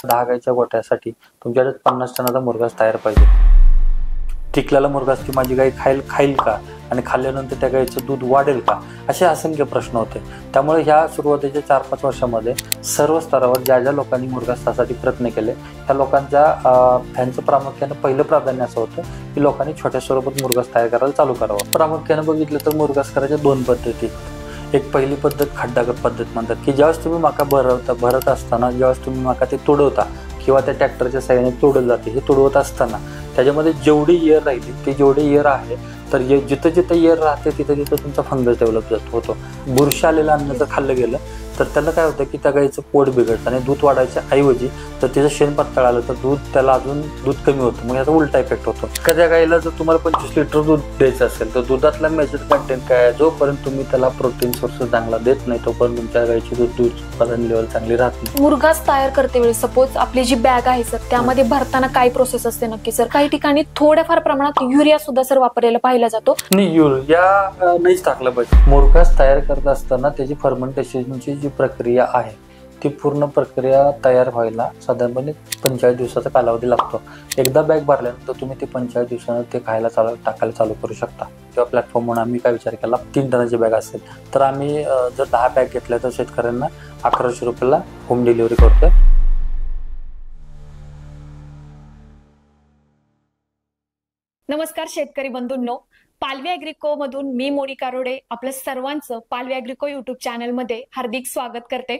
10 गाईच्या गोठ्यासाठी तुमच्याकडे 50 टनाचा मुरघास तयार पाहिजे. टिकलेला मुरघास ती माझी गाय खाईल का आणि खाल्ल्यानंतर त्या गाईचं दूध वाढेल का, असे असंख्य प्रश्न होते. त्यामुळे ह्या सुरुवातीच्या 4-5 वर्षामध्ये सर्व स्तरावर ज्या ज्या लोकांनी मुरघासासाठी प्रयत्न केले त्या लोकांचं प्रामुख्याने पहिलं प्राधान्य असं होतं की लोकांनी छोट्या स्वरूपात मुरघास तयार करायला चालू करावं. प्रामुख्याने बघितलं तर मुरघास करायच्या 2 पद्धती. एक पहिली पद्धत खड्डा पद्धत म्हणतात की ज्यावेळेस तुम्ही मका भरत असताना ज्यावेळेस तुम्ही मका ते तुडवता किंवा त्या ट्रॅक्टरच्या साहाय्याने तुडवलं जाते, हे तुडवत असताना त्याच्यामध्ये जेवढी एअर राहिली ते जेवढे एअर आहे तर जिथं जिथं एअर राहते तिथं तिथं तुमचा फंगस डेव्हलप होतो. बुरशी आलेलं अन्न जर खाल्लं गेलं तर त्याला काय होतं की त्या गाईचं पोट बिघडतं आणि दूध वाढायच्या ऐवजी जर तिचं शेण पातळ आलं तर त्याला अजून दूध कमी होतं. मग याचा उलटा इफेक्ट होतो. एखाद्या गाईला जर तुम्हाला 25 लिटर दूध द्यायचं असेल तर दुधातला मेजर कंटेंट काय आहे, जोपर्यंत तुम्ही त्याला प्रोटीन सोर्स चांगला देत नाही तोपर्यंत तुमच्या गाईची दूध उत्पादन लेवल चांगली राहत नाही. मुरघास तयार करते वेळी सपोज आपली जी बॅग आहे सर त्यामध्ये भरताना काय प्रोसेस असते नक्की सर? काही ठिकाणी थोड्याफार प्रमाणात युरिया सुद्धा सर वापरलेला पाहिला जातो. नाही, युरिया नाहीच टाकलं पाहिजे. मुरघास तयार करत असताना त्याची फर्मेंटेशनची जी प्रक्रिया आहे ती पूर्ण प्रक्रिया तयार व्हायला साधारणपणे 45 दिवसाचा कालावधी लागतो. एकदा बॅग भरल्यानंतर तुम्ही ते 45 दिवसानं ते टाकायला चालू करू शकता. किंवा प्लॅटफॉर्म म्हणून आम्ही काय विचार केला, 3 टनाची बॅग असेल तर आम्ही जर 10 बॅग घेतल्या तर शेतकऱ्यांना 1100 रुपयाला होम डिलिव्हरी करतोय. नमस्कार शेतकरी बंधूंनो, पालवी ॲग्रिको मधून मी मोनिका रोडे आपल्या सर्वांचं पालवी ॲग्रिको युट्यूब चॅनलमध्ये हार्दिक स्वागत करते.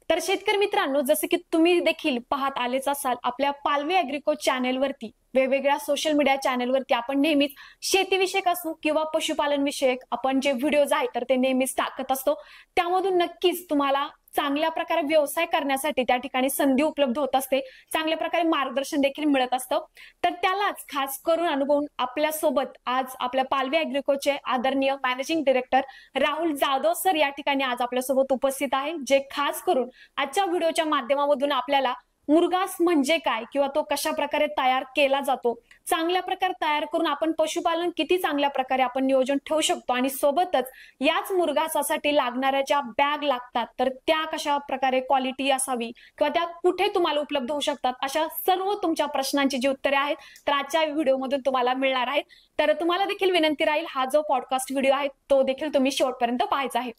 तर शेतकरी मित्रांनो, जसं की तुम्ही देखील पाहत आलेच असाल आपल्या पालवी ॲग्रिको चॅनलवरती वेगवेगळ्या सोशल मीडिया चॅनलवरती आपण नेहमीच शेतीविषयक असो किंवा पशुपालन विषयक आपण जे व्हिडिओज आहेत तर ते नेहमीच टाकत असतो. त्यामधून नक्कीच तुम्हाला चांगल्या प्रकारे व्यवसाय करण्यासाठी त्या ठिकाणी संधी उपलब्ध होत असते, चांगल्या प्रकारे मार्गदर्शन देखील मिळत असतं. तर त्यालाच खास करून अनुभवून आपल्या सोबत आज आपल्या पालवी ॲग्रिकोचे आदरणीय managing director Rahul Jadhav sir या ठिकाणी आज आपल्यासोबत उपस्थित आहे, जे खास करून आजच्या व्हिडिओच्या माध्यमामधून आपल्याला मुरघास म्हणजे काय किंवा तो कशा प्रकारे तयार केला जातो, चांगल्या प्रकारे तयार करून आपण पशुपालन किती चांगल्या प्रकारे आपण नियोजन ठेवू शकतो आणि सोबतच याच मुरघासासाठी लागणाऱ्या ज्या बॅग लागतात तर त्या कशा प्रकारे क्वालिटी असावी किंवा त्या कुठे तुम्हाला उपलब्ध होऊ शकतात, अशा सर्व तुमच्या प्रश्नांची जी उत्तरे आहेत तर आजच्या व्हिडिओमधून तुम्हाला मिळणार आहेत. तर तुम्हाला देखील विनंती राहील हा जो पॉडकास्ट व्हिडिओ आहे तो देखील तुम्ही शेवटपर्यंत पाहायचा आहे.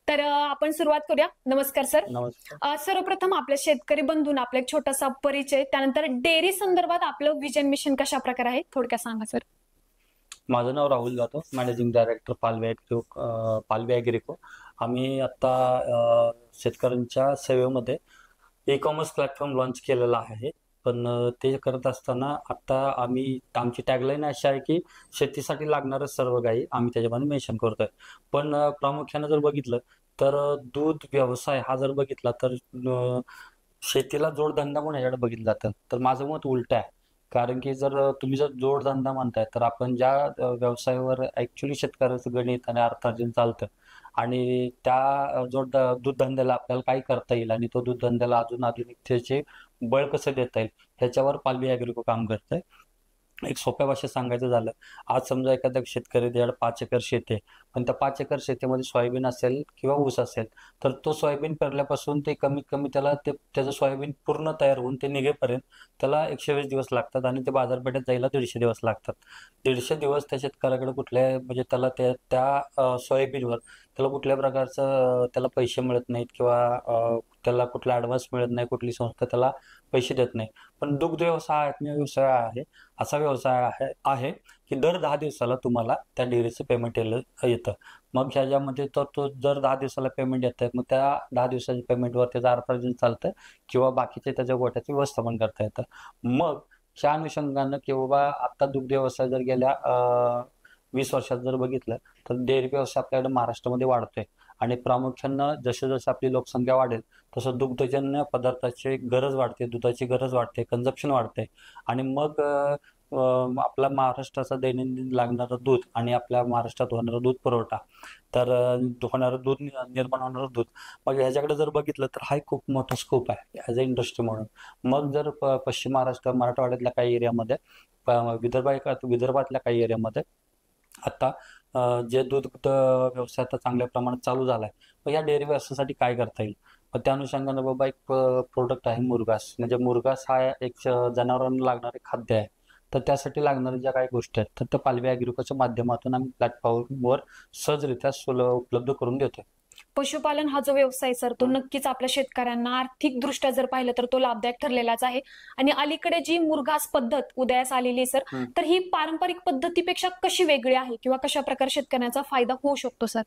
तर आपण सुरुवात करूया. नमस्कार सर. नमस्कार. सर्वप्रथम आपल्या शेतकरी बंधूंना आपला एक छोटासा परिचय, त्यानंतर डेअरी संदर्भात आपलं विजन मिशन कशा प्रकारे आहे थोडक्यात सांगा सर. माझं नाव राहुल जाधव, मॅनेजिंग डायरेक्टर पालवी ॲग्रिको. आम्ही आता शेतकऱ्यांच्या सेवेमध्ये ई-कॉमर्स प्लॅटफॉर्म लॉन्च केलेला आहे. पण ते करत असताना आता आमची टॅगलाईन अशी आहे की शेतीसाठी लागणारं सर्व काही आम्ही त्याच्यामध्ये मेन्शन करतोय. पण प्रामुख्यानं जर बघितलं तर दूध व्यवसाय हा जर बघितला तर शेतीला जोडधंदा म्हणून ह्याच्याकडे बघितलं जातं. तर माझं मत उलट आहे. कारण की तुम्ही जर जोडधंदा म्हणताय तर आपण ज्या व्यवसायावर ऍक्च्युली शेतकऱ्याचं गणित आणि अर्थार्जन चालतं आणि त्या दूध धंद्याला आपल्याला काय करता येईल आणि तो दूध धंद्याला अजून आधुनिकतेचे बळ कसं देता येईल ह्याच्यावर पालवी ॲग्रिको काम करतंय. एक सोप्या भाषेत सांगायचं झालं, आज समजा एखाद्या शेतकरी त्याच्याकडे 5 एकर शेती आहे, पण त्या 5 एकर शेतीमध्ये सोयाबीन असेल किंवा ऊस असेल तर तो सोयाबीन पेरल्यापासून ते कमीत कमी त्याचं सोयाबीन पूर्ण तयार होऊन ते निघेपर्यंत त्याला 120 दिवस लागतात आणि ते बाजारपेठेत जायला 150 दिवस लागतात. 150 दिवस त्या शेतकऱ्याकडे म्हणजे त्याला त्या सोयाबीनवर त्याला कुठल्या प्रकारचं त्याला पैसे मिळत नाहीत किंवा त्याला कुठला ॲडव्हान्स मिळत नाही, कुठली संस्था त्याला पैसे देत नाही. पण दुग्ध व्यवसाय आहे असा व्यवसाय आहे की दर 10 दिवसाला तुम्हाला त्या डेअरीचं पेमेंट येतं. मग ह्याच्यामध्ये तो जर 10 दिवसाला पेमेंट येतं मग त्या 10 दिवसाच्या पेमेंटवर त्याचं अर्थार्जन चालतं किंवा बाकीचे त्याच्या गोठ्याचं व्यवस्थापन करता येतं. मग ह्या अनुषंगानं किंवा आता दुग्ध व्यवसाय जर गेल्या 20 वर्षात जर बघितलं तर डेअरी व्यवसाय आपल्याकडे महाराष्ट्रामध्ये वाढतोय आणि प्रामुख्यानं जसं आपली लोकसंख्या वाढेल तसं दुग्धजन्य पदार्थाची गरज वाढते, दुधाची गरज वाढते, कन्झम्पशन वाढते आणि मग आपला महाराष्ट्राचा दैनंदिन लागणारं दूध आणि आपल्या महाराष्ट्रात होणारा दूध पुरवठा तर होणारं दूध निर्माण होणारं दूध मग ह्याच्याकडे जर बघितलं तर हा खूप मोठा स्कोप आहे ॲज अ इंडस्ट्री म्हणून. मग जर पश्चिम महाराष्ट्र मराठवाड्यातल्या काही एरियामध्ये विदर्भातल्या काही एरियामध्ये आता जे दूध व्यवसाय आता चांगल्या प्रमाणात चालू झालाय, मग या डेअरी व्यवसायासाठी काय करता येईल मग त्या अनुषंगाने बाबा एक प्रोडक्ट आहे मुरघास. म्हणजे मुरघास हा एक जनावरांना लागणारे खाद्य आहे. तर त्यासाठी लागणाऱ्या ज्या काही गोष्टी आहेत तर त्या पालवी ॲग्रिकोच्या माध्यमातून आम्ही प्लॅटफॉर्मवर सहजरित्या उपलब्ध करून देतोय. पशुपालन हा जो व्यवसाय सर तो नक्कीच आपल्या शेतकऱ्यांना आर्थिकदृष्ट्या जर पाहिलं तर तो लाभदायक ठरलेलाच आहे. आणि अलीकडे जी मुरघास पद्धत उदयास आलेली आहे सर, तर ही पारंपरिक पद्धतीपेक्षा कशी वेगळी आहे किंवा कशा प्रकारे शेतकऱ्यांचा फायदा होऊ शकतो सर?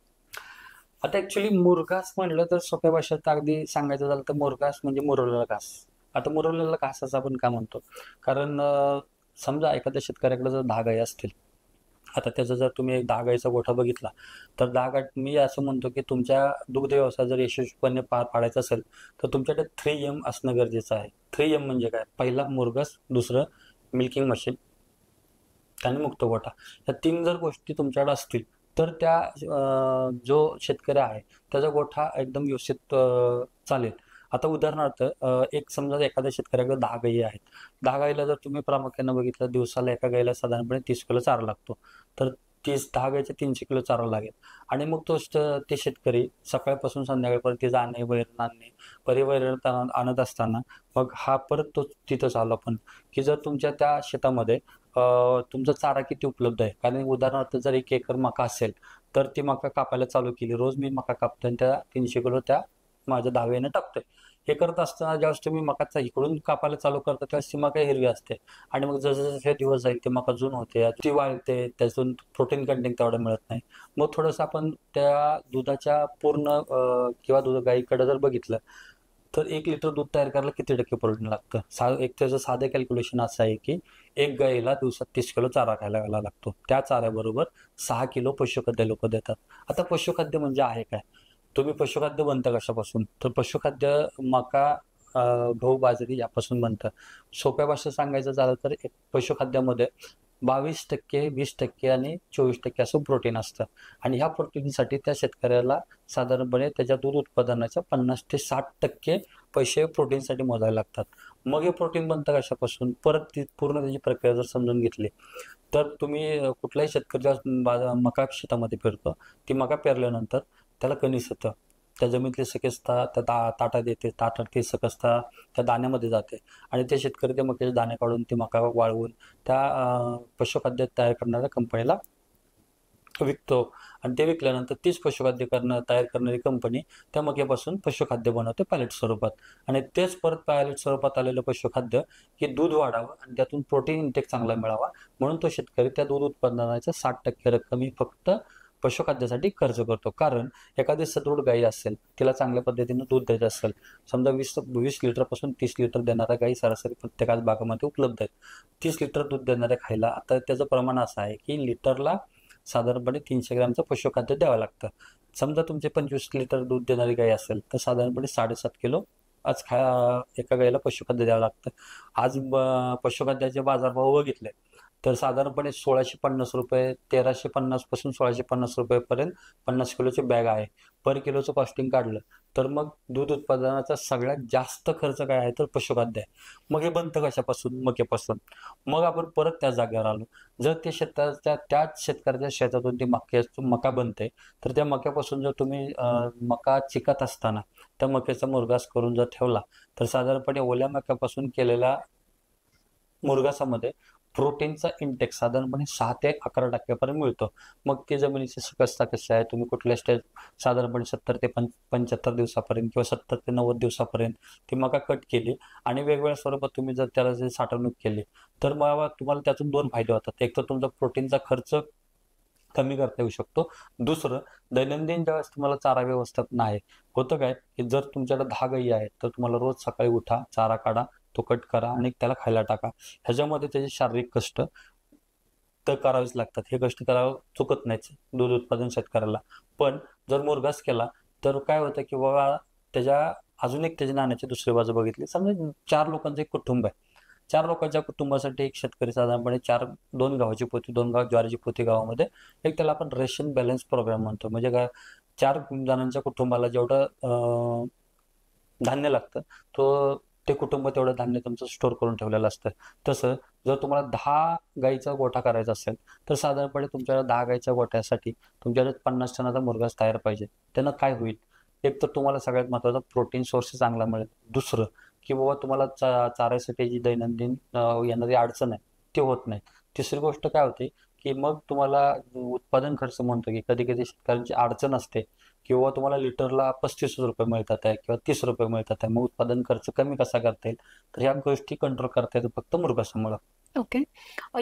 आता ऍक्च्युली मुरघास म्हणलं तर सोप्या भाषेत अगदी सांगायचं झालं तर मुरघास म्हणजे मुरवलेला घास. आता मुरवलेला घासाचं आपण काय म्हणतो, कारण समजा एखाद्या शेतकऱ्याकडे जर 10 गायी असतील, आता त्याचा जर तुम्ही एक 10 गायीचा गोठा बघितला तर 10 गाय, मी असं म्हणतो की तुमच्या दुग्ध व्यवसाय जर यशस्वीपणे पार पाडायचा असेल तर तुमच्याकडे 3M असणं गरजेचं आहे. 3M म्हणजे काय? पहिला मुरघास, दुसरं मिल्किंग मशीन आणि मुक्त गोठा. या 3 जर गोष्टी तुमच्याकडे असतील तर त्या जो शेतकरी आहे त्याचा गोठा एकदम व्यवस्थित चालेल. आता उदाहरणार्थ एक समजा एखाद्या शेतकऱ्याकडे 10 गायी आहेत. 10 गायीला जर तुम्ही प्रामुख्याने बघितलं, दिवसाला एका गायीला साधारणपणे 30 किलो चारा लागतो. तर 10 गायीचे 300 किलो चारा लागेल. आणि मग ते शेतकरी सकाळपासून संध्याकाळपर्यंत ते जाणे, वैरण आणणे, वैरण आणत असताना मग हा परत तो तिथंच आलो आपण, की जर तुमच्या त्या शेतामध्ये तुमचा चारा किती उपलब्ध आहे. कारण उदाहरणार्थ जर 1 एकर मका असेल तर ती मका कापायला चालू केली. रोज मी मका कापतोय आणि त्या 300 किलो त्या माझ्या 10 गायीने टाकतोय. हे करत असताना ज्यावेळेस तुम्ही मकाचा इकडून कापायला चालू करता त्यावेळेस ती मका हिरवी असते. आणि मग जसजसे दिवस जाईल ते मका जून होते, ती वाळते, त्यातून प्रोटीन कंटेंट तेवढं मिळत नाही. मग थोडंसं आपण त्या दुधाच्या पूर्ण किंवा दूध गाईकडे जर बघितलं तर 1 लिटर दूध तयार करायला किती टक्के प्रोटीन लागतं. एक त्याचं साधं कॅल्क्युलेशन असं आहे की एक गाईला दिवसात 30 किलो चारा खायला लागतो. त्या चाऱ्याबरोबर 6 किलो पशुखाद्य लोक देतात. आता पशुखाद्य म्हणजे आहे काय? तुम्ही पशुखाद्य बनतं कशापासून? तर पशुखाद्य मका, गहू, बाजरी यापासून बनतं. सोप्या भाषेत सांगायचं झालं तर एक पशुखाद्यामध्ये 22%, 20% आणि 24% असं प्रोटीन असतं. आणि ह्या प्रोटीनसाठी त्या शेतकऱ्याला साधारणपणे त्याच्या दूध उत्पादनाच्या 50 ते 60% पैसे प्रोटीनसाठी मोजावे लागतात. मग हे प्रोटीन बनतं कशापासून? परत ती पूर्ण त्याची प्रक्रिया जर समजून घेतली तर तुम्ही कुठलाही शेतकरी जेव्हा मका शेतामध्ये पेरतो, ती मका पेरल्यानंतर त्याला कणीस येतं. त्या जमिनीतली सकसता त्या ताटात येते, ताटातली सकसता त्या दाण्यामध्ये जाते आणि ते शेतकरी ते मक्याचे दाणे काढून ती मका वाळवून त्या पशुखाद्य तयार करणाऱ्या कंपनीला विकतो. आणि ते विकल्यानंतर तीच पशुखाद्य तयार करणारी कंपनी त्या मक्यापासून पशुखाद्य बनवते पॅलेट स्वरूपात. आणि तेच परत पॅलेट स्वरूपात आलेलं पशुखाद्य की दूध वाढावं आणि त्यातून प्रोटीन इंटेक चांगला मिळावा म्हणून तो शेतकरी त्या दूध उत्पादनाच्या 60% रक्कम ही फक्त पशुखाद्यासाठी खर्च करतो. कारण एखादी सदृढ गाई असेल, तिला चांगल्या पद्धतीने दूध द्यायचं असेल, समजा 20 लिटरपासून 30 लिटर देणाऱ्या गाई सरासरी प्रत्येकाच भागामध्ये उपलब्ध आहेत. 30 लिटर दूध देणाऱ्या खायला आता त्याचं प्रमाण असं आहे की लिटरला साधारणपणे 300 ग्रॅमचं पशुखाद्य द्यावं लागतं. समजा तुमचे 25 लिटर दूध देणारी गाय असेल तर साधारणपणे 7.5 किलो आज एका गाईला पशुखाद्य द्यावं लागतं. आज पशुखाद्याचे बाजारभाव बघितले तर साधारणपणे 1650 रुपये, 1350 पासून 1650 रुपयेपर्यंत 50 किलोची बॅग आहे. पर किलोचं कॉस्टिंग काढलं तर मग दूध उत्पादनाचा सगळ्यात जास्त खर्च काय आहे तर पशुखाद्य आहे. मग हे बनतं कशापासून? मक्यापासून. मग आपण परत त्या जागेवर आलो. जर ते त्याच शेतकऱ्याच्या शेतातून ती मका बनते तर त्या मक्यापासून जर तुम्ही मका चिकत असताना त्या मक्याचा मुरघास करून जर ठेवला तर साधारणपणे ओल्या मक्यापासून केलेल्या मुरघासामध्ये प्रोटीनचा इंटेक साधारणपणे 6 ते 11% मिळतो. मग ती जमिनीची सकसता कशी आहे, तुम्ही कुठल्या स्टेज साधारणपणे 70 ते 75 दिवसापर्यंत किंवा 70 ते 90 दिवसापर्यंत ती मका कट केली आणि वेगवेगळ्या स्वरूपात तुम्ही जर त्याला साठवणूक केली तर मग तुम्हाला त्यातून 2 फायदे होतात. एक तर तुमचा प्रोटीनचा खर्च कमी करता येऊ शकतो. दुसरं, दैनंदिन ज्यावेळेस तुम्हाला चारा व्यवस्थापन आहे, होतं काय की जर तुमच्याकडे 10 गायी आहेत तर तुम्हाला रोज सकाळी उठा, चारा काढा, तो कट करा आणि त्याला खायला टाका. ह्याच्यामध्ये त्याचे शारीरिक कष्ट तर करावेच लागतात. हे कष्ट करावं चुकत नाहीच दूध उत्पादन शेतकऱ्याला. पण जर मुरघास केला तर काय होतं की बाबा अजून एक त्याच्या नाण्याची दुसरी बाजू बघितली. समजा 4 लोकांचं एक कुटुंब आहे. 4 लोकांच्या कुटुंबासाठी एक शेतकरी साधारणपणे 2 गव्हाची पोती, 2 ज्वारीची पोती गावामध्ये एक त्याला आपण रेशन बॅलन्स प्रोग्राम म्हणतो. म्हणजे काय, 4 जणांच्या कुटुंबाला जेवढं धान्य लागतं ते कुटुंब तेवढं धान्य तुमचं स्टोअर करून ठेवलेलं असतं. तसं जर तुम्हाला 10 गाईचा गोठा करायचा असेल तर साधारणपणे तुमच्याकडे 10 गाईच्या गोठ्यासाठी तुमच्याकडे 50 टनाचा मुरघास तयार पाहिजे. त्यानं काय होईल एक तर तुम्हाला सगळ्यात महत्त्वाचा प्रोटीन सोर्स चांगला मिळेल. दुसरं की बाबा तुम्हाला चारायसाठी जी दैनंदिन येणारी अडचण आहे ती होत नाही. तिसरी गोष्ट काय होते की मग तुम्हाला उत्पादन खर्च म्हणतो की कधी कधी शेतकऱ्यांची अडचण असते किंवा तुम्हाला लिटरला 35 रुपये मिळतात आहे किंवा 30 रुपये मिळतात आहे, मग उत्पादन खर्च कमी कसा करता येईल, तर ह्या गोष्टी कंट्रोल करता येतात फक्त मुरघासामुळं. ओके.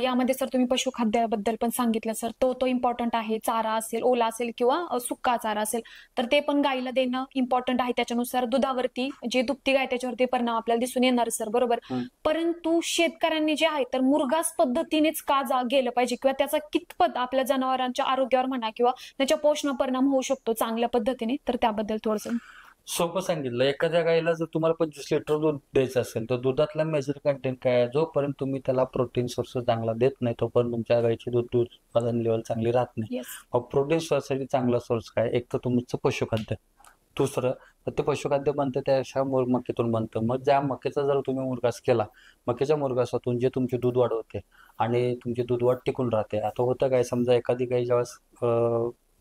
यामध्ये सर तुम्ही पशुखाद्याबद्दल पण सांगितलं सर. तो इम्पॉर्टंट आहे. चारा असेल, ओला असेल किंवा सुक्का चारा असेल, तर ते पण गाईला देणं इम्पॉर्टंट आहे. त्याच्यानुसार दुधावरती जी दुभती गाय त्याच्यावरती परिणाम आपल्याला दिसून येणार सर, बरोबर. हम्म. परंतु शेतकऱ्यांनी जे आहे तर मुरघास पद्धतीनेच का गेलं पाहिजे किंवा त्याचा कितपत आपल्या जनावरांच्या आरोग्यावर म्हणा किंवा त्याच्या पोषणावर परिणाम होऊ शकतो चांगल्या पद्धतीने, तर त्याबद्दल थोडंसं. सोपं सांगितलं, एखाद्या गाईला जर तुम्हाला 25 लिटर दूध द्यायचं असेल तर दुधातला मेजर कंटेंट काय आहे, जोपर्यंत तुम्ही त्याला प्रोटीन सोर्स चांगला देत नाही तोपर्यंत तुमच्या गाईची दूध दूध उत्पादन लेवल चांगली राहत नाही. येस. मग प्रोटीन सोर्ससाठी चांगला सोर्स काय, एक तर तुमचं पशुखाद्य, दुसरं तर ते पशुखाद्य बनतं त्या अशा मक्यातून बनतं. मग ज्या मक्याचा जर तुम्ही मुरघास केला, मक्याच्या मुरघासातून जे तुमचे दूध वाढवते आणि तुमची दूध वाढ टिकून राहते. आता होतं काय, समजा एखादी गाई ज्यावेळेस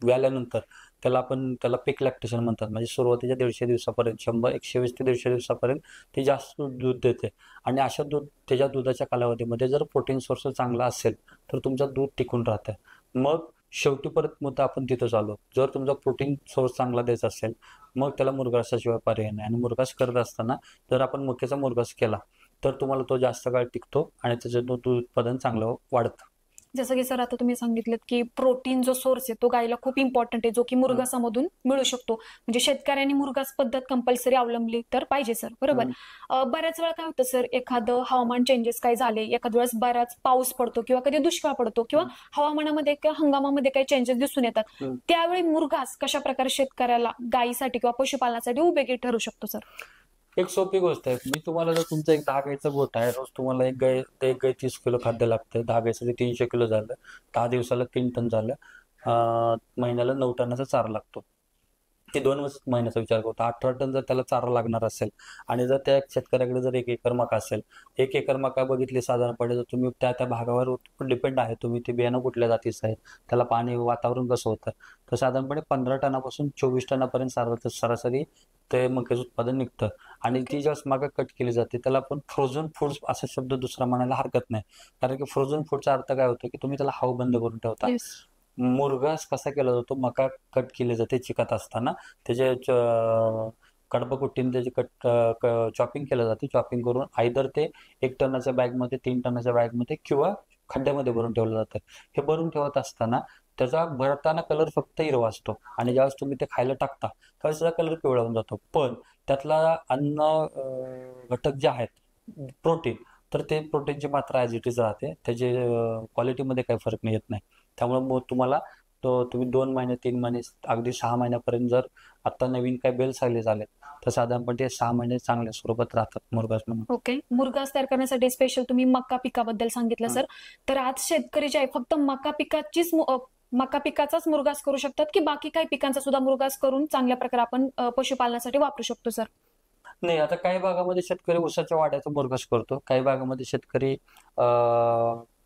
व्याल्यानंतर त्याला पीक लॅक्टेशन म्हणतात, म्हणजे सुरुवातीच्या 150 दिवसापर्यंत 100 120 ते 150 दिवसापर्यंत ती जास्त दूध देते. आणि अशा त्याच्या दुधाच्या कालावधीमध्ये जर प्रोटीन सोर्स चांगला असेल तर तुमचं दूध टिकून राहतं. मग शेवटी परत मुद्दा आपण तिथंच आलो, जर तुमचा प्रोटीन सोर्स चांगला द्यायचा असेल मग त्याला मुरघासाशिवाय पर्याय नाही. आणि मुरघास करत असताना जर आपण मक्याचा मुरघास केला तर तुम्हाला तो जास्त काळ टिकतो आणि त्याचं दूध उत्पादन चांगलं वाढतं. जसं की सर आता तुम्ही सांगितलं की प्रोटीन जो सोर्स आहे तो गायला खूप इम्पॉर्टंट आहे, जो की मुरघासामधून मिळू शकतो. म्हणजे शेतकऱ्यांनी मुरघास पद्धत कंपल्सरी अवलंबली तर पाहिजे सर, बरोबर. बऱ्याच वेळा काय होतं सर, एखादं हवामान चेंजेस काय झाले, एखाद्या वेळेस बराच पाऊस पडतो किंवा कधी दुष्काळ पडतो किंवा हवामानामध्ये किंवा हंगामामध्ये काही चेंजेस दिसून येतात, त्यावेळी मुरघास कशा प्रकारे शेतकऱ्याला गायीसाठी किंवा पशुपालनासाठी उपयोगी ठरू शकतो सर? एक सोपी गोष्ट आहे, मी तुम्हाला जर तुमचा एक 10 गाईचा गोठा आहे, रोज तुम्हाला एक गाय 30 किलो खाद्य लागतं, 10 गाईसाठी 300 किलो झालं, 10 दिवसाला 3 टन झालं, महिन्याला 9 टनाचा चारा लागतो. ते 2 महिन्याचा विचार करतो, 18 टन जर त्याला चारा लागणार असेल आणि जर त्या शेतकऱ्याकडे जर 1 एकर मका असेल, 1 एकर मका बघितली साधारणपणे, जर तुम्ही त्या भागावर डिपेंड आहे तुम्ही ते बियाणं कुठल्या जातीचं आहे, त्याला पाणी वातावरण कसं होतं, तर साधारणपणे 15 टनापासून 24 टनापर्यंत सरासरी ते मक्याचं उत्पादन निघतं. आणि ती ज्यावेळेस मका कट केली जाते त्याला आपण फ्रोझन फूड्स असा शब्द दुसरा म्हणायला हरकत नाही, कारण की फ्रोझन फूडचा अर्थ काय होतो की तुम्ही त्याला हवा बंद करून ठेवता. येस. मुरघास कसा केला जातो, मका कट केली जाते चिकट असताना, त्याचे कडपकुट्टीने त्याची चॉपिंग केलं जाते. चॉपिंग करून आयदर ते 1 टनाच्या बॅगमध्ये, 3 टनाच्या बॅगमध्ये किंवा खड्ड्यामध्ये भरून ठेवलं जातं. हे भरून ठेवत असताना त्याचा भरताना कलर फक्त हिरवा असतो आणि ज्यावेळेस तुम्ही ते खायला टाकता त्यावेळेस त्याचा कलर पिवळा होऊन जातो. पण त्यातला घटक जे आहेत प्रोटीन, तर ते प्रोटीनची मात्रा ॲज इट इज राहते, त्याचे क्वालिटीमध्ये काही फरक नाही येत नाही. त्यामुळे मग तुम्हाला तुम्ही 2 महिने 3 महिने अगदी 6 महिन्यापर्यंत जर आता नवीन काही बेल सायले झाले तर साधारणपणे ते 6 महिने चांगल्या स्वरूपात राहतात मुरघास म्हणून. ओके. मुरघास तयार करण्यासाठी स्पेशल तुम्ही मका पिकाबद्दल सांगितलं सर. तर आज शेतकरी जे आहे फक्त मका पिकाचाच मुरघास करू शकतात की बाकी काही पिकांचा सुद्धा मुरघास करून चांगल्या प्रकारे आपण पशुपालनासाठी वापरू शकतो सर? नाही, आता काही भागामध्ये शेतकरी ऊसाच्या वाड्याचा मुरघास करतो, काही भागामध्ये शेतकरी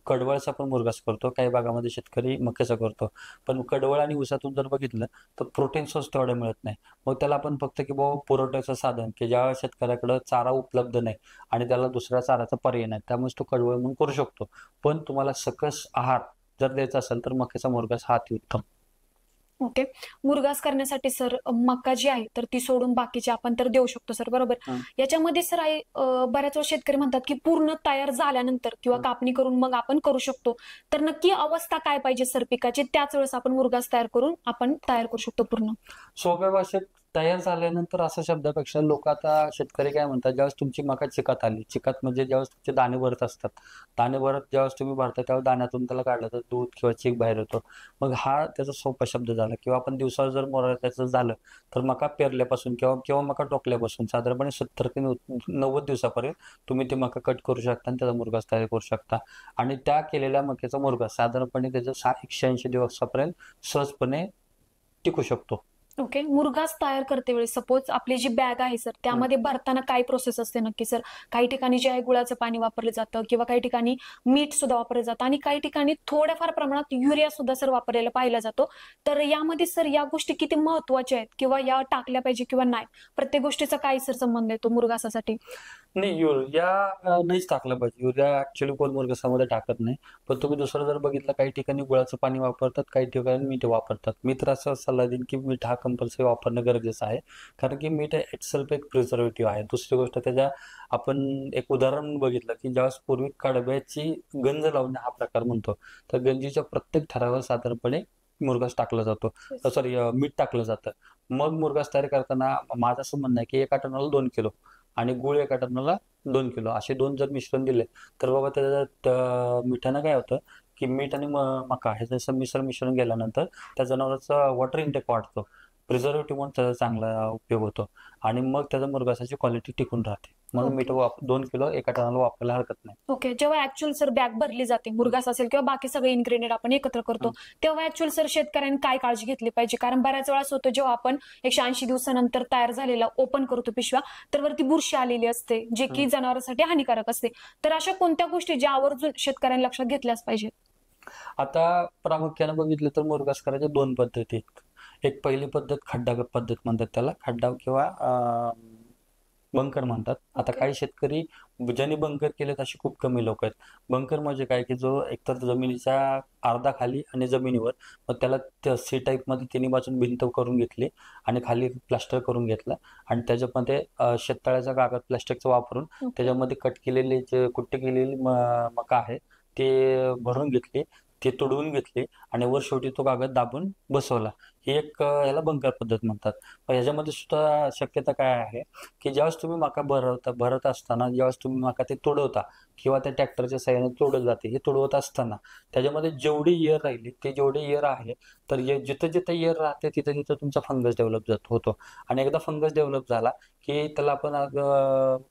कडवळचा पण मुरघास करतो, काही भागामध्ये शेतकरी मक्याचा करतो. पण कडवळ आणि ऊसातून जर बघितलं तर प्रोटीन सोर्स तेवढं मिळत नाही. मग त्याला आपण फक्त की बाबा पुरवठ्याचं साधन, की ज्या शेतकऱ्याकडं चारा उपलब्ध नाही आणि त्याला दुसऱ्या चाऱ्याचा पर्याय नाही, त्यामुळे तो कडवळ म्हणून करू शकतो. पण तुम्हाला सकस आहार जर द्यायचा असेल तर मक्याचा मुरघास हा अतिउत्तम. ओके. मुरघास करण्यासाठी सर मका जी आहे तर ती सोडून बाकीचे आपण तर देऊ शकतो सर, बरोबर. याच्यामध्ये सर आहे बऱ्याच वेळा शेतकरी म्हणतात की पूर्ण तयार झाल्यानंतर किंवा कापणी करून मग आपण करू शकतो. तर नक्की अवस्था काय पाहिजे सर पिकाची, त्याच वेळेस आपण मुरघास आपण तयार करू शकतो पूर्ण? सोप्या भाषेत तयार झाल्यानंतर अशा शब्दापेक्षा लोक आता शेतकरी काय म्हणतात, ज्यावेळेस तुमची मका चिकात आली, चिकात म्हणजे ज्यावेळेस तुमचे दाणे भरत असतात, दाणे भरत ज्यावेळेस तुम्ही भरता त्यावेळेस दाण्यातून त्याला काढलं तर दूध किंवा चीक बाहेर येतो. मग हा त्याचा सोपा शब्द झाला. किंवा आपण दिवसावर जर मोरायचं झालं तर मका पेरल्यापासून किंवा मका टोकल्यापासून साधारणपणे 70 ते 90 दिवसापर्यंत तुम्ही ते मका कट करू शकता आणि त्याचा मुरघास तयार करू शकता. आणि त्या केलेल्या मक्याचा मुरघास साधारणपणे त्याचं 180 दिवसापर्यंत सहजपणे टिकू शकतो. ओके. मुरघास तयार करते वेळी सपोज आपली जी बॅग आहे सर, त्यामध्ये भरताना काय प्रोसेस असते नक्की सर? काही ठिकाणी जे आहे गुळाचं पाणी वापरलं जातं किंवा काही ठिकाणी मीठ सुद्धा वापरलं जातं आणि काही ठिकाणी थोड्याफार प्रमाणात युरिया सुद्धा सर वापरलेला पाहिला जातो. तर यामध्ये सर या गोष्टी किती महत्त्वाच्या आहेत किंवा या टाकल्या पाहिजे किंवा नाही? प्रत्येक गोष्टीचा काय सर संबंध येतो मुरघासासाठी? नाही, युरिया नाहीच टाकलं पाहिजे. युरिया ऍक्च्युली कोण मुरघासामध्ये टाकत नाही. पण तुम्ही दुसरं जर बघितलं, काही ठिकाणी गुळाचं पाणी वापरतात, काही ठिकाणी मीठ वापरतात. मी तर असा सल्ला देईन की मीठ हा कंपल्सरी वापरणं गरजेचं आहे. कारण की मीठ इटसेल्फ एक प्रिझर्वेटिव्ह आहे. दुसरी गोष्ट त्याच्या आपण एक उदाहरण बघितलं की ज्यावेळेस पूर्वी कडब्याची गंज लावणे हा प्रकार म्हणतो, तर गंजीच्या प्रत्येक थरावर साधारणपणे मुरघास टाकला जातो, सॉरी मीठ टाकलं जातं. मग मुरघास तयार करताना माझं असं म्हणणं आहे की एका टनाला 2 किलो आणि गुळ एका टनाला 2 किलो असे दोन जर मिश्रण दिले तर बाबा त्याच्यात मिठानं काय होतं की मीठ आणि मका हे जसं मिश्रण गेल्यानंतर त्या जनावरांचा वॉटर इंटेक वाढतो, प्रिझर्वेटिव्ह म्हणून त्याचा चांगला उपयोग होतो आणि मग त्याचा मुरघासाची क्वालिटी टिकून राहते. म्हणून मीठ ओके. 2 किलो एका टनाला वापरायला हरकत नाही. ओके. जेव्हा ऍक्च्युअल सर बॅग भरली जाते, मुरघास असेल किंवा बाकी सगळे इन्ग्रेडियंट आपण एकत्र करतो, तेव्हा ऍक्च्युअल सर शेतकऱ्यांनी काय काळजी घेतली पाहिजे? कारण बऱ्याच वेळा असं होतं जेव्हा आपण 180 दिवसानंतर तयार झालेला ओपन करतो पिशव्या, तर वरती बुरशी आलेली असते, जे की जनावरांसाठी हानिकारक असते. तर अशा कोणत्या गोष्टी ज्या आवर्जून शेतकऱ्यांनी लक्षात घेतल्याच पाहिजे? आता प्रामुख्याने बघितलं तर मुरघास करायच्या दोन पद्धती आहेत. एक पहिली पद्धत खड्डा पद्धत म्हणतात त्याला, खड्डा किंवा बंकर म्हणतात. आता ओके. काही शेतकरी ज्यांनी बंकर केलेत अशी खूप कमी लोक आहेत. बंकर म्हणजे काय की जो एकतर जमिनीच्या अर्धा खाली आणि जमिनीवर, मग त्याला सी टाईप मध्ये तिन्ही बाजून भिंत करून घेतली आणि खाली प्लास्टर करून घेतलं आणि त्याच्यामध्ये शेततळ्याचा कागद प्लास्टिकचा वापरून ओके. त्याच्यामध्ये कट केलेले जे कुट्टे केलेली मका आहे ते भरून घेतले, ते तुडवून घेतले आणि वर शेवटी तो कागद दाबून बसवला. ही एक याला बंकर पद्धत म्हणतात. पण ह्याच्यामध्ये सुद्धा शक्यता काय आहे की ज्यावेळेस तुम्ही मका भरत असताना ज्यावेळेस तुम्ही मका ते तुडवता किंवा त्या ट्रॅक्टरच्या साहाय्याने तोडलं जाते, हे तुडवत असताना त्याच्यामध्ये जेवढी एअर राहिली ते जेवढे एअर आहे, तर जिथं जिथं एअर राहते तिथं तिथं तुमचा फंगस डेव्हलप होतो आणि एकदा फंगस डेव्हलप झाला की त्याला आपण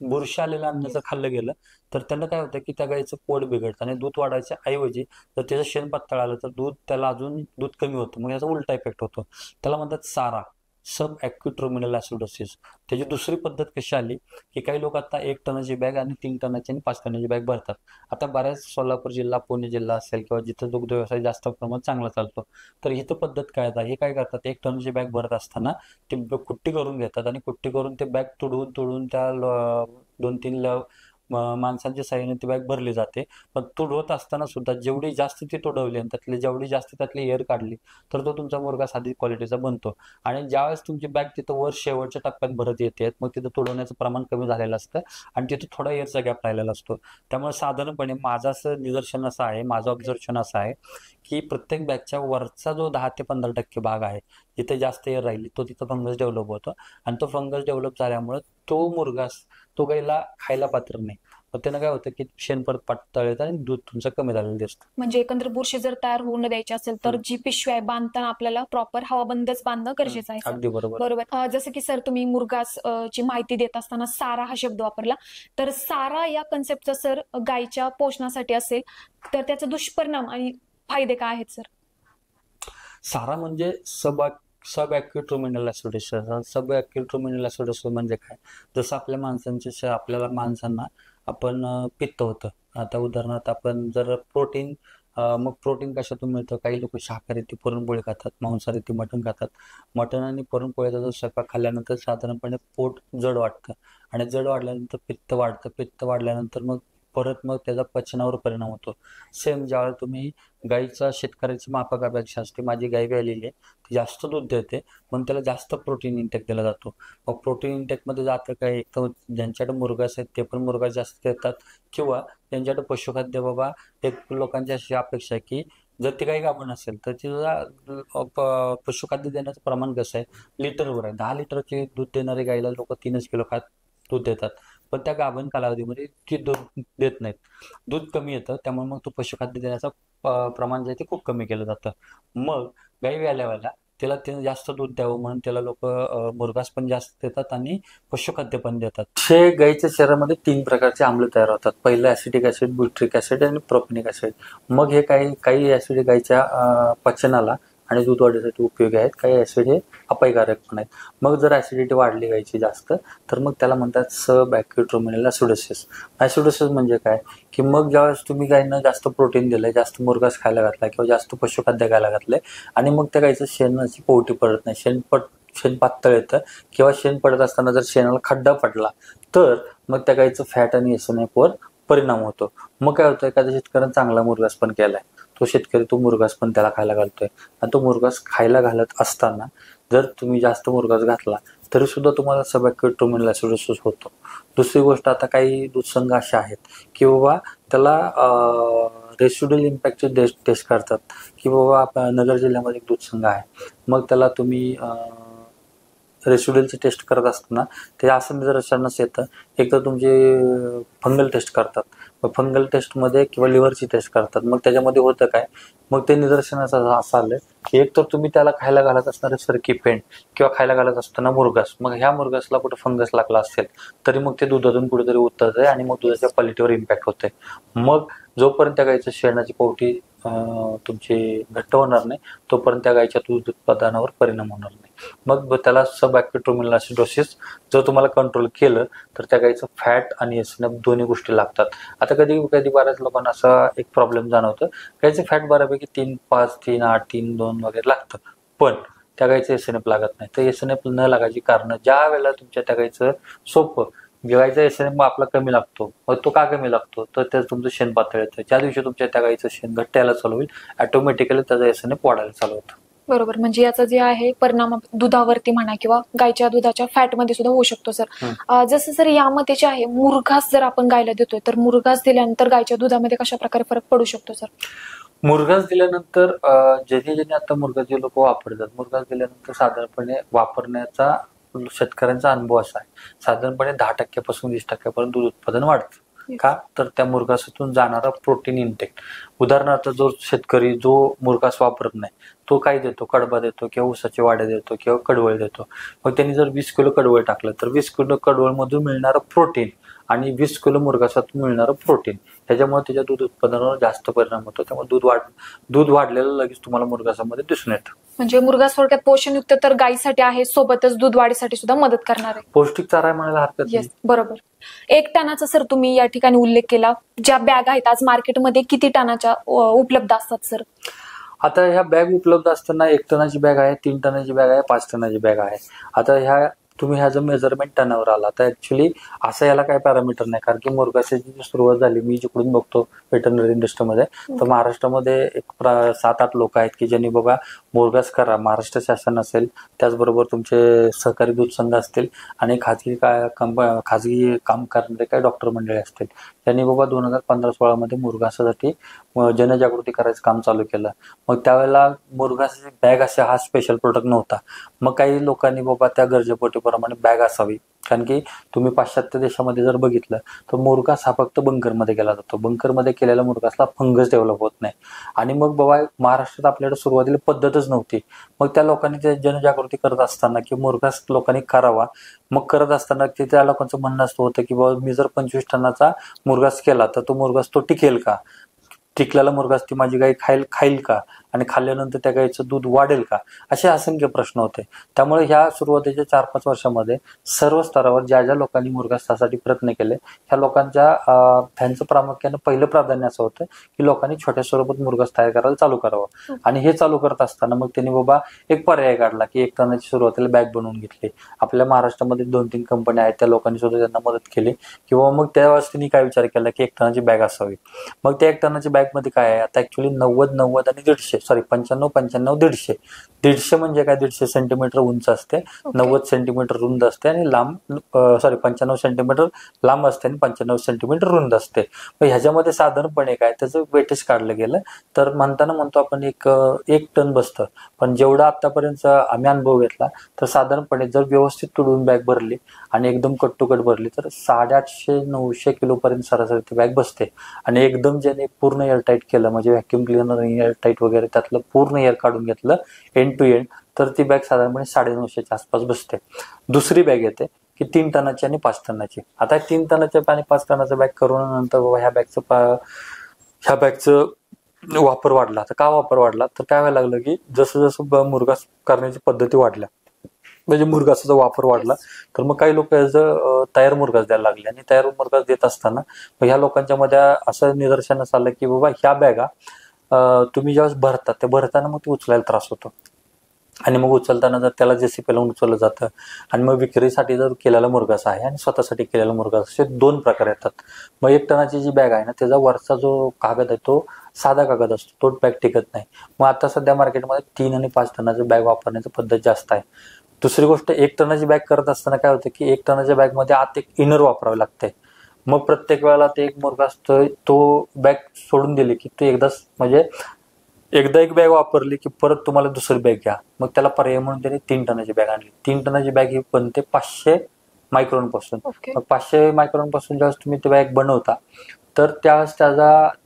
बुरशी आलेलं अन्न जर खाल्लं गेलं तर त्यांना काय होतं की त्या गाईचं पोट बिघडतं आणि दूध वाढायच्या ऐवजी जर त्याचं शेण पातळ आलं तर त्याला अजून दूध कमी होतं, मग याचा उलटा इफेक्ट होतो. त्याला म्हणतात सारा, सब ॲक्यूट रुमिनल ऍसिडोसिस. त्याची दुसरी पद्धत कशी आली की काही लोक आता 1 टनाची बॅग आणि 3 टनाची आणि 5 टनाची बॅग भरतात. आता बऱ्याच सोलापूर जिल्हा, पुणे जिल्हा असेल किंवा जिथं दुग्ध व्यवसाय जास्त प्रमाणात चांगला चालतो, तर इथं पद्धत काय आता हे काय करतात, 1 टनाची बॅग भरत असताना ते कुट्टी करून घेतात आणि कुट्टी करून ते बॅग तुडवून तुडवून त्या 2-3 माणसांच्या साहाय्याने ती बॅग भरली जाते. पण तुडवत असताना सुद्धा जेवढी जास्त ती तुडवली आणि जेवढी जास्त त्यातली एअर काढली तर तो तुमचा मुरघास साधी क्वालिटीचा बनतो. आणि ज्यावेळेस तुमची बॅग तिथं वर शेवटच्या टप्प्यात भरत येते मग तिथं तुडवण्याचं प्रमाण कमी झालेलं असतं आणि तिथं थोडा एअरचा गॅप राहिलेला असतो. त्यामुळे साधारणपणे माझं असं निदर्शन असं आहे, माझं ऑब्झर्वेशन असं आहे की प्रत्येक बॅगच्या वरचा जो 10 ते 15% भाग आहे जिथे जास्त एअर राहिली तो तिथं फंगस डेव्हलप होतो आणि तो फंगस डेव्हलप झाल्यामुळे तो मुरघास तो गाईला खायला पात्र नाही. मग त्यानं काय होतं की शेण परत पातळ येतं आणि दूध तुमचं कमी झालेलं दिसतं. म्हणजे एकंदर बुरशी जर तयार होऊ न द्यायची असेल तर जी पिशवी आहे बांधताना आपल्याला प्रॉपर हवाबंदच बांधणं गरजेचं आहे सर. अगदी बरोबर. बरोबर. जसं की सर तुम्ही मुरघास ची माहिती देत असताना सारा हा शब्द वापरला, तर सारा या कन्सेप्टचा सर गायीच्या पोषणासाठी असेल तर त्याचे दुष्परिणाम आणि फायदे काय आहेत सर? सारा म्हणजे सब ॲक्यूट रुमिनल ऍसिडोसिस. सब ॲक्यूट रुमिनल ऍसिडोसिस म्हणजे काय, जसं आपल्याला माणसांना आपण पित्त होतं. आता उदाहरणार्थ आपण जर प्रोटीन, मग प्रोटीन कशातून मिळतं, काही लोक शाकाहारी ती पुरणपोळी खातात, मांसाहारी ती मटण खातात. मटण आणि पुरणपोळीचा जो स्वयंपाक खाल्ल्यानंतर साधारणपणे पोट जड वाटतं आणि जड वाढल्यानंतर पित्त वाढतं. पित्त वाढल्यानंतर मग त्याचा पचनावर परिणाम होतो. सेम ज्यावेळेला तुम्ही गाईचा, शेतकऱ्याची माफक अपेक्षा असते, माझी गाय व्यालेली आहे, ती जास्त दूध देते म्हणून त्याला जास्त प्रोटीन इंटेक दिला जातो. मग प्रोटीन इंटेकमध्ये जातं काय, एक तर ज्यांच्याकडे मुरघास आहेत ते पण मुरघास जास्त देतात किंवा ज्यांच्याकडे पशुखाद्य, बाबा एक लोकांची अशी अपेक्षा आहे की जर ती गाय गाभण असेल तर तिला पशुखाद्य देण्याचं प्रमाण कसं आहे, लिटरवर आहे. 10 लिटरचे दूध देणारे गाईला लोक 3 किलो दूध देतात, पण त्या गाभण कालावधीमध्ये ती दूध देत नाहीत, दूध कमी येतं. त्यामुळे मग तो पशुखाद्य देण्याचा प्रमाण जे आहे ते खूप कमी केलं जातं. मग गाई व्याल्यावाल्या त्याला ते जास्त दूध द्यावं म्हणून त्याला लोक मुरघास पण जास्त देतात आणि पशुखाद्य पण देतात. गाईच्या शरीरामध्ये 3 प्रकारचे आम्ल तयार होतात. पहिलं ऍसिटिक ऍसिड, ब्युट्रिक ऍसिड आणि प्रोपेनिक ऍसिड. मग हे काही ऍसिड गाईच्या पचनाला आणि दूध वाढीसाठी उपयोगी आहेत. काही ऍसिड हे अपायकारक पण आहेत. मग जर ऍसिडिटी वाढली गायची जास्त तर मग त्याला म्हणतात सबॅक्युट्रोमिनल ऍसिडोसिस. ऍसिडोसिस म्हणजे काय की मग ज्यावेळेस तुम्ही गायींना जास्त प्रोटीन दिलंय, जास्त मुरघास खायला घातला किंवा जास्त पशुखाद्य खायला घातलंय आणि मग त्या गायीचं शेणाची पोवटी पडत नाही, शेण पातळ येतं किंवा शेण पडत असताना जर शेणाला खड्डा पडला तर मग त्या गायीचं फॅट आणि एसएनएफ वर परिणाम होतो. मग काय होतं, एखाद्या शेतकऱ्याने चांगला मुरघास पण केलाय, तो शेतकरी तो मुरघास पण त्याला खायला घालतोय आणि तो मुरघास खायला घालत असताना जर तुम्ही जास्त मुरघास घातला तरी सुद्धा तुम्हाला सबॅक्युट्रोमिनल ऍसिडोसिस होतो. दुसरी गोष्ट, आता काही दूध संघ असे आहेत की बाबा त्याला रेसिड्युअल इम्पॅक्टची टेस्ट करतात की बाबा नगर जिल्ह्यामध्ये एक दूध संघ आहे, मग त्याला तुम्ही रेसिड्युअलची टेस्ट करत असताना ते असं निदर्शनास येतं, एक तर तुमची फंगल टेस्ट करतात, मग फंगल टेस्टमध्ये किंवा लिव्हरची टेस्ट करतात, मग त्याच्यामध्ये होतं काय, मग ते निदर्शनास असं आलं की एक तर तुम्ही त्याला खायला घालत असणारे सरकी पेंड किंवा खायला घालत असताना मुरघास, मग ह्या मुरघासला कुठे फंगस लागला असेल तरी मग ते दुधातून कुठेतरी उतरतंय आणि मग दुधाच्या क्वालिटीवर इम्पॅक्ट होते. मग जोपर्यंत त्या गायीचं शेणाची पोवटी तुमची घट्ट होणार नाही तोपर्यंत त्या गायीच्या दूध उत्पादनावर परिणाम होणार नाही. मग त्याला सबॅक्युट्रोमिनल ऍसिडोसिस जर तुम्हाला कंट्रोल केलं तर त्या गायीचं फॅट आणि एसएनएफ दोन्ही गोष्टी लागतात. आता कधी कधी बऱ्याच लोकांना असा एक प्रॉब्लेम जाणवतं, गायीचं फॅट बऱ्यापैकी 3.5, 3.8, 3.2 वगैरे लागतं, पण त्या गायीचं एसएनएफ लागत नाही. तर एसएनएफ न लागायची कारण, ज्या वेळेला तुमच्या त्या गायीचं सोपं गायीचा एसएनएफ आपला कमी लागतो, मग तो का कमी लागतो तर त्याचं तुमचं शेण पातळ येतं. ज्या दिवशी तुमच्या त्या गायीचं शेण घट्ट यायला चालू होईल ऑटोमॅटिकली त्याचा एसएनएफ वाढायला चालू होतं. बरोबर, म्हणजे याचा जे आहे परिणाम दुधावरती म्हणा किंवा गायच्या दुधाच्या फॅटमध्ये सुद्धा होऊ शकतो सर. जसं सर यामध्ये जे आहे मुरघास जर आपण गायला देतोय तर मुरघास दिल्यानंतर गायच्या दुधामध्ये कशा प्रकारे फरक पडू शकतो सर? मुरघास दिल्यानंतर ज्यांनी आता मुरघास जे लोक वापरतात, मुरघास दिल्यानंतर साधारणपणे वापरण्याचा शेतकऱ्यांचा अनुभव असा आहे, साधारणपणे 10% पासून 20% दूध उत्पादन वाढतं. का तर त्या मुरघासातून जाणारा प्रोटीन इनटेक, उदाहरणार्थ जो शेतकरी जो मुरघास वापरत नाही तो काय देतो, कडबा देतो किंवा ऊसाचे वाडे देतो किंवा कडवळ देतो. मग त्यांनी जर 20 किलो कडवळ टाकलं तर 20 किलो कडवळ मधून मिळणारं प्रोटीन आणि 20 किलो मुरघासातून मिळणारं प्रोटीन त्याच्यामुळे त्याच्या दूध उत्पादनावर जास्त परिणाम होतो. त्यामुळे दूध वाढलेलं लगेच तुम्हाला मुरघासामध्ये दिसून येतं. म्हणजे मुरघास थोडक्यात पोषणयुक्त तर गायीसाठी आहे, सोबतच दूध वाढीसाठी सुद्धा मदत करणार आहे. पौष्टिक चारा म्हणायला हरकत नाही. बरोबर. 1 टनाचा सर तुम्ही या ठिकाणी उल्लेख केला, ज्या बॅग आहेत आज मार्केटमध्ये किती टनाच्या उपलब्ध असतात सर? आता ह्या बॅग उपलब्ध असताना 1 टनाची बॅग आहे, 3 टनाची बॅग आहे, 5 टनाची बॅग आहे. आता तुम्ही ह्याचं मेजरमेंट टनावर आला तर ऍक्च्युली असं याला काही पॅरामीटर नाही, कारण की मुरघासाची जी सुरुवात झाली, मी जिकडून बघतो वेटरनरी इंडस्ट्रीमध्ये, तर महाराष्ट्रामध्ये एक 7-8 लोक आहेत की ज्यांनी बाबा मुरघास करा, महाराष्ट्र शासन असेल, त्याचबरोबर तुमचे सहकारी दूध संघ असतील आणि खाजगी काम करणारे काही डॉक्टर मंडळी असतील, त्यांनी बाबा 2015-16 मध्ये मुरघासासाठी जनजागृती करायचं काम चालू केलं. मग त्यावेळेला मुरघासाची बॅग असा हा स्पेशल प्रोडक्ट नव्हता. मग काही लोकांनी बाबा त्या गरजेपोटीप्रमाणे बॅग असावी, कारण की तुम्ही पाश्चात्य देशामध्ये जर बघितलं तर मुरघास हा फक्त बंकरमध्ये केला जातो, बंकरमध्ये केलेल्या मुरघासला फंगस डेव्हलप होत नाही. आणि मग बाबा महाराष्ट्रात आपल्याकडे सुरुवातीला पद्धतच नव्हती. मग त्या लोकांनी ते जनजागृती करत असताना की मुरघास लोकांनी करावा, मग करत असताना त्या लोकांचं म्हणणं असं होतं की बाबा मी जर 25 टनाचा मुरघास केला तर तो मुरघास तो टिकेल का, टिकलेला मुरघास ती माझी गाय खाईल का, आणि खाल्ल्यानंतर त्या गायीचं दूध वाढेल का, असे असंख्य प्रश्न होते. त्यामुळे ह्या सुरुवातीच्या 4-5 वर्षामध्ये सर्व स्तरावर ज्या ज्या लोकांनी मुरघासासाठी प्रयत्न केले ह्या त्यांचं प्रामुख्याने पहिलं प्राधान्य असं होतं की लोकांनी छोट्या स्वरूपात मुरघास तयार करायला चालू करावं. आणि हे चालू करत असताना मग त्यांनी बाबा एक पर्याय काढला की 1 टनाची सुरुवातीला बॅग बनवून घेतली. आपल्या महाराष्ट्रामध्ये 2-3 कंपन्या आहेत, त्या लोकांनी सुद्धा त्यांना मदत केली किंवा मग त्यावेळेस त्यांनी काय विचार केला की 1 टनाची बॅग असावी. मग त्या 1 टनाची बॅग मध्ये काय आहे, आता ऍक्च्युली 90 आणि 150 150 म्हणजे काय, 150 सेंटीमीटर उंच असते, 90 सेंटीमीटर रुंद असते आणि 55 सेंटीमीटर लांब असते आणि 55 सेंटीमीटर रुंद असते. मग ह्याच्यामध्ये साधारणपणे काय त्याचं वेटेज काढलं गेलं तर म्हणतो आपण 1 टन बसतं. पण जेवढं आतापर्यंत आम्ही अनुभव घेतला तर साधारणपणे जर व्यवस्थित तुडून बॅग भरली आणि एकदम कट टू कट भरली तर 850-900 किलो पर्यंत सरासरी ती बॅग बसते. आणि एकदम ज्याने पूर्ण एअरटाईट केलं, म्हणजे व्हॅक्युम क्लिनर एअरटाईट वगैरे त्यातलं पूर्ण एअर काढून घेतलं एंड टू एंड, तर ती बॅग साधारणपणे 950च्या आसपास बसते. दुसरी बॅग येते की 3 टनाची आणि 5 टनाची. आता 3 टनाच्या आणि 5 टनाचं बॅग करून नंतर ह्या बॅगचं वापर वाढला. तर का वापर वाढला, तर काय व्हायला लागलं की जसं जसं मुरघास करण्याची पद्धती वाढल्या, म्हणजे मुरघासाचा वापर वाढला, तर मग काही लोक याचं तयार मुरघास द्यायला लागले. आणि तयार मुरघास देत असताना ह्या लोकांच्या मध्ये असं निदर्शनास आलं की बाबा ह्या बॅगा तुम्ही ज्यावेळेस भरतात, ते भरताना मग ते उचलायला त्रास होतो. आणि मग उचलताना जर त्याला JCB लावून उचललं जातं, आणि मग विक्रीसाठी जर केलेला मुरघास आहे आणि स्वतःसाठी केलेला मुरघास, असे दोन प्रकार येतात. मग 1 टनाची जी बॅग आहे ना, त्याचा वरचा जो कागद आहे तो साधा कागद असतो, तो बॅग टिकत नाही. मग आता सध्या मार्केटमध्ये 3 आणि 5 टनाची बॅग वापरण्याची पद्धत जास्त आहे. दुसरी गोष्ट, 1 टनाची बॅग करत असताना काय होतं की 1 टनाच्या बॅगमध्ये आत एक इनर वापरावे लागते. मग प्रत्येक वेळेला ते एक मुरघास तो बॅग सोडून दिली की तो एकदाच, म्हणजे एकदा एक बॅग वापरली की परत तुम्हाला दुसरी बॅग घ्या. मग त्याला पर्याय म्हणून त्यांनी 3 टनाची बॅग आणली. 3 टनाची बॅग ही बनते 500 मायक्रॉन पासून. मग 500 मायक्रॉन पासून ज्यावेळेस तुम्ही ती बॅग बनवता, तर त्यावेळेस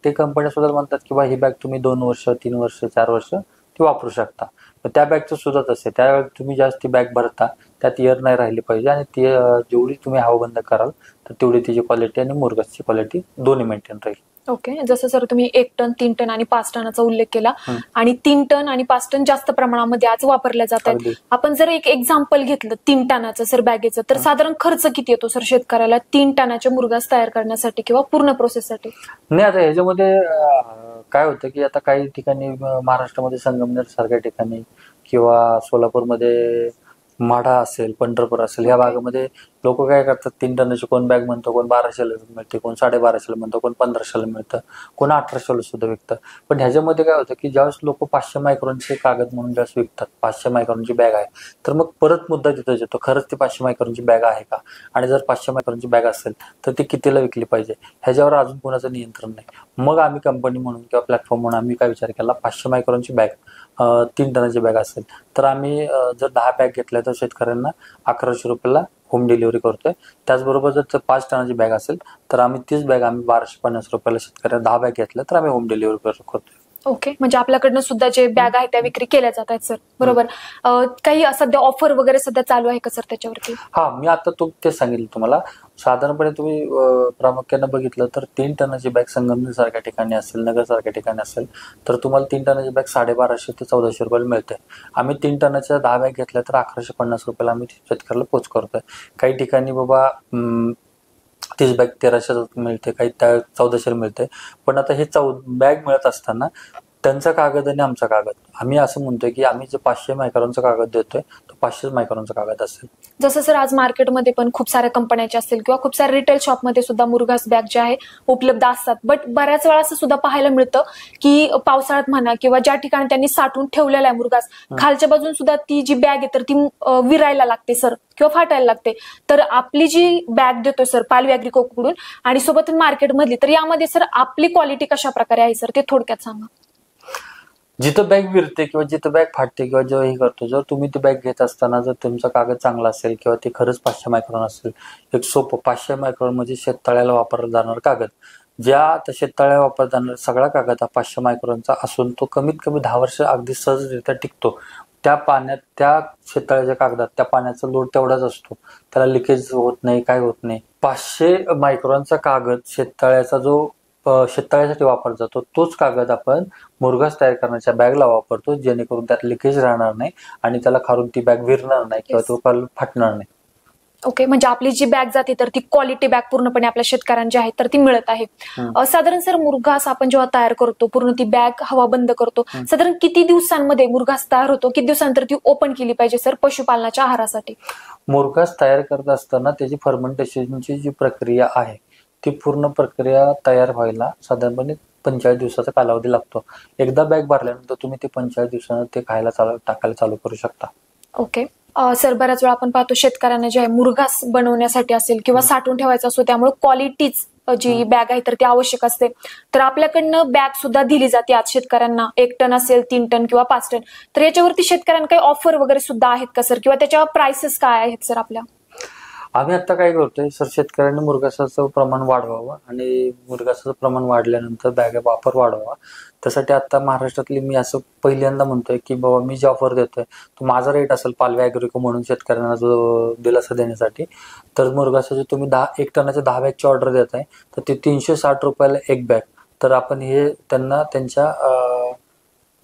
ते कंपन्या सुद्धा म्हणतात की बा ही बॅग तुम्ही 2 वर्ष, 3 वर्ष, 4 वर्ष ती वापरू शकता. तर त्या बॅगचं सुद्धा तसे, त्यावेळेस तुम्ही जास्त ती बॅग भरता, त्यात एअर नाही राहिली पाहिजे, आणि ती जेवढी तुम्ही हवा बंद कराल तर तेवढी तिची क्वालिटी आणि मुरघासची क्वालिटी दोन्ही मेंटेन राहील. ओके, जसं सर तुम्ही 1 टन, 3 टन आणि 5 टनाचा उल्लेख केला, आणि 3 टन आणि 5 टन जास्त प्रमाणामध्ये आज वापरल्या जात आहेत. आपण जर एक एक्झाम्पल घेतलं 3 टनाचं सर बॅगेचं, तर साधारण खर्च किती येतो सर शेतकऱ्याला 3 टनाचे मुरघास तयार करण्यासाठी किंवा पूर्ण प्रोसेससाठी? नाही, आता ह्याच्यामध्ये काय होतं की आता काही ठिकाणी महाराष्ट्रामध्ये संगमनेर सारख्या ठिकाणी किंवा सोलापूरमध्ये माढा असेल, पंढरपूर असेल, या भागामध्ये लोक काय करतात, 3 टनाची कोण बॅग म्हणतो, कोण 1200ला मिळते, कोण 1250ला म्हणतो, कोण 1500ला मिळतं, कोण 1800ला सुद्धा विकतं. पण ह्याच्यामध्ये काय होतं की ज्यावेळेस लोक 500 मायक्रॉनचे कागद म्हणून ज्यावेळेस विकतात, 500 मायक्रॉनची बॅग आहे, तर मग परत मुद्दा तिथंच येतो, खरंच ती 500 मायक्रॉनची बॅग आहे का, आणि जर 500 मायक्रॉनची बॅग असेल तर ती कितीला विकली पाहिजे, ह्याच्यावर अजून कोणाचं नियंत्रण नाही. मग आम्ही कंपनी म्हणून किंवा प्लॅटफॉर्म म्हणून आम्ही काय विचार केला, 500 मायक्रॉनची बॅग 3 टनाची बॅग असेल तर आम्ही जर 10 बॅग घेतल्या तर शेतकऱ्यांना 1100 रुपयाला होम डिलिव्हरी करतोय. त्याचबरोबर जर 5 टनाची बॅग असेल तर आम्ही तीच बॅग 1250 रुपयाला शेतकऱ्यांना 10 बॅग घेतल्या तर आम्ही होम डिलिव्हरी करतोय. ओके, म्हणजे आपल्याकडनं सुद्धा जे बॅग आहे त्या विक्री केल्या जात आहेत सर, बरोबर. काही सध्या ऑफर वगैरे सध्या चालू आहे का सर त्याच्यावरती? हा, मी आता तेच सांगितलं तुम्हाला. साधारणपणे तुम्ही प्रामुख्याने बघितलं तर 3 टनाची बॅग संगमनेर सारख्या ठिकाणी असेल, नगर सारख्या ठिकाणी असेल, तर तुम्हाला 3 टनाची बॅग 1250 ते 1400 रुपयाला मिळते. आम्ही 3 टनाच्या 10 बॅग घेतल्या तर 1150 रुपयाला आम्ही शेतकऱ्याला पोच करतोय. काही ठिकाणी बाबा तीच बॅग 1300 मिळते, काही 1400 मिळते. पण आता हे बॅग मिळत असताना त्यांचा कागद आणि आमचा कागद, आम्ही असं म्हणतोय की आम्ही जे 500 मायक्रॉनचा कागद देतोय तो 500 मायक्रॉनचा कागद असेल. जसं सर आज मार्केटमध्ये पण खूप साऱ्या कंपन्याचे असतील किंवा खूप साऱ्या रिटेल शॉपमध्ये सुद्धा मुरघास बॅग जे आहे उपलब्ध असतात, बट बऱ्याच वेळा असं सुद्धा पाहायला मिळतं की पावसाळ्यात म्हणा किंवा ज्या ठिकाणी त्यांनी साठवून ठेवलेला आहे मुरघास, खालच्या बाजून सुद्धा ती जी बॅग आहे तर ती विरायला लागते सर किंवा फाटायला लागते. तर आपली जी बॅग देतोय सर पालवी ॲग्रिको कडून आणि सोबत मार्केटमधली, तर यामध्ये सर आपली क्वालिटी कशा प्रकारे आहे सर, ते थोडक्यात सांगा. जिथं बॅग विरते किंवा जिथं बॅग फाटते किंवा जेव्हा हे करतो, जर तुम्ही ती बॅग घेत असताना जर तुमचा कागद चांगला असेल किंवा ते खरंच 500 मायक्रॉन असेल, एक सोपं 500 मायक्रॉन म्हणजे शेततळ्याला वापरला जाणार कागद, ज्या आता शेततळ्याला वापरला जाणार सगळा कागद हा 500 मायक्रॉनचा असून तो कमीत कमी 10 वर्ष अगदी सहजरित्या टिकतो. त्या पाण्यात, त्या शेततळ्याच्या कागदात त्या पाण्याचा लोड तेवढाच असतो, त्याला लिकेज होत नाही, काय होत नाही. 500 मायक्रॉनचा कागद शेततळ्याचा जो शेततळ्यासाठी वापरला जातो, तोच कागद आपण मुरघास तयार करण्याच्या बॅगला वापरतो, जेणेकरून त्यात लिकेज राहणार नाही आणि त्याला खालून ती बॅग विरणार नाही किंवा तो फाटणार नाही. ओके, म्हणजे आपली जी बॅग जाते तर ती क्वालिटी बॅग पूर्णपणे आपल्या शेतकऱ्यांची आहे तर ती मिळत आहे. साधारण सर मुरघास आपण जेव्हा तयार करतो, पूर्ण ती बॅग हवा बंद करतो, साधारण किती दिवसांमध्ये मुरघास तयार होतो, किती दिवसांनंतर ती ओपन केली पाहिजे सर पशुपालनाच्या आहारासाठी? मुरघास तयार करत असताना त्याची फर्मेंटेशनची जी प्रक्रिया आहे ती पूर्ण प्रक्रिया तयार व्हायला साधारणपणे 45 दिवसाचा कालावधी लागतो. एकदा बॅग भरल्यानंतर तुम्ही ते 45 दिवसांना ते टाकायला चालू करू शकता. ओके सर, बऱ्याच वेळा आपण पाहतो शेतकऱ्यांना जे आहे मुरघास बनवण्यासाठी असेल किंवा साठवून ठेवायचा असतो, त्यामुळे क्वालिटीच जी बॅग आहे तर ती आवश्यक असते. तर आपल्याकडनं बॅग सुद्धा दिली जाते आज शेतकऱ्यांना, 1 टन असेल, 3 टन किंवा 5 टन. तर याच्यावरती शेतकऱ्यांना काही ऑफर वगैरे सुद्धा आहेत का सर, किंवा त्याच्या प्राइसेस काय आहेत सर आपल्या? आम्ही आता काय करतोय सर, शेतकऱ्यांनी मुरघासाचं प्रमाण वाढवावं आणि मुरघासाचं प्रमाण वाढल्यानंतर बॅग वापर वाढवावा. त्यासाठी आता महाराष्ट्रातली मी असं पहिल्यांदा म्हणतोय की बाबा मी जे ऑफर देतोय तो माझा रेट असेल पालवी ॲग्रिको म्हणून शेतकऱ्यांना जो दिलासा देण्यासाठी. तर मुरघासाचे तुम्ही 1 टनाच्या 10 बॅगची ऑर्डर देताय तर ते 360 रुपयाला एक बॅग, तर आपण हे त्यांना त्यांच्या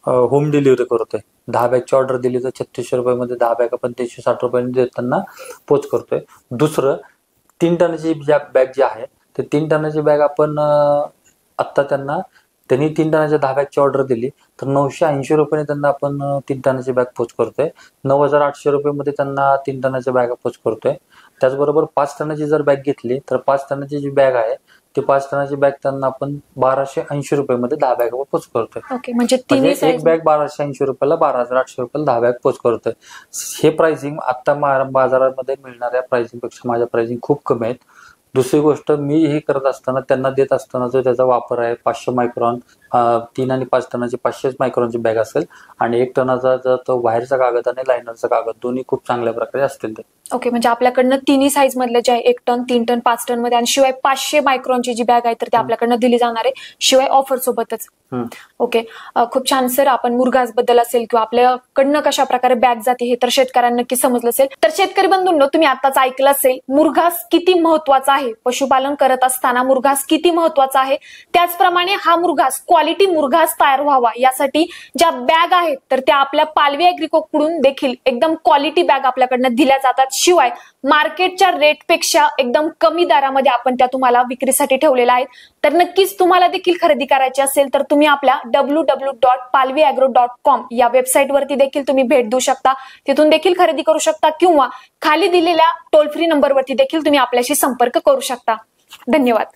होम डिलिव्हरी करतोय. 10 बॅगची ऑर्डर दिली तर 3600 रुपयामध्ये 10 बॅग आपण 360 रुपयांनी त्यांना पोच करतोय. दुसरं 3 टनाची बॅग जी आहे ते 3 टनाची बॅग आपण आत्ता त्यांनी 3 टनाच्या 10 बॅगची ऑर्डर दिली तर 980 रुपयाने त्यांना आपण 3 टनाची बॅग पोच करतोय. 9800 रुपयामध्ये त्यांना 3 टनाच्या बॅग पोच करतोय. त्याचबरोबर 5 टनाची जर बॅग घेतली तर 5 टनाची जी बॅग आहे ती 5 टनाची बॅग त्यांना आपण 1280 रुपयामध्ये 10 बॅग पोच करतोय. ओके, म्हणजे म्हणजे तिन्ही एक साईज बॅग 1280 रुपयाला 12800 रुपयाला 10 बॅग पोच करतोय. हे प्राइसिंग आता बाजारामध्ये मिळणाऱ्या प्राइसिंग पेक्षा माझ्या प्राइसिंग खूप कमी आहेत. दुसरी गोष्ट, मी हे करत असताना त्यांना देत असताना जो त्याचा वापर आहे 500 मायक्रॉन 3 आणि 5 टनाची 500 मायक्रॉनची बॅग असेल आणि 1 टनाचा जर तो बाहेरचा कागद आणि लायनरचा कागद दोन्ही खूप चांगल्या प्रकारे असतील ते. ओके, म्हणजे आपल्याकडनं तिन्ही साईज मधले जे आहे 1 टन 3 टन 5 टन मध्ये आणि शिवाय 500 मायक्रॉनची जी बॅग आहे तर ती आपल्याकडनं दिली जाणार आहे शिवाय ऑफर सोबतच. ओके, खूप छान सर. आपण मुरघास बद्दल असेल किंवा आपल्याकडनं कशा प्रकारे बॅग जाते हे तर शेतकऱ्यांना नक्की समजलं असेल. तर शेतकरी बंधूंनो, तुम्ही आताच ऐकलं असेल मुरघास किती महत्वाचा आहे. पशुपालन करत असताना मुरघास किती महत्वाचा आहे. त्याचप्रमाणे हा मुरघास क्वालिटी मुरघास तयार व्हावा यासाठी ज्या बॅग आहेत तर त्या आपल्या पालवी ॲग्रिको कडून देखील एकदम क्वालिटी बॅग आपल्याकडनं दिल्या जातात. शिवाय मार्केटच्या रेटपेक्षा एकदम कमी दरामध्ये आपण त्या तुम्हाला विक्रीसाठी ठेवलेल्या आहेत. तर नक्कीच तुम्हाला देखील खरेदी करायची असेल तर तुम्ही आपल्या www.palviagro.com या वेबसाईट वरती देखील तुम्ही भेट देऊ शकता. तिथून देखील खरेदी करू शकता किंवा खाली दिलेल्या टोल फ्री नंबरवरती देखील तुम्ही आपल्याशी संपर्क करू शकता. धन्यवाद.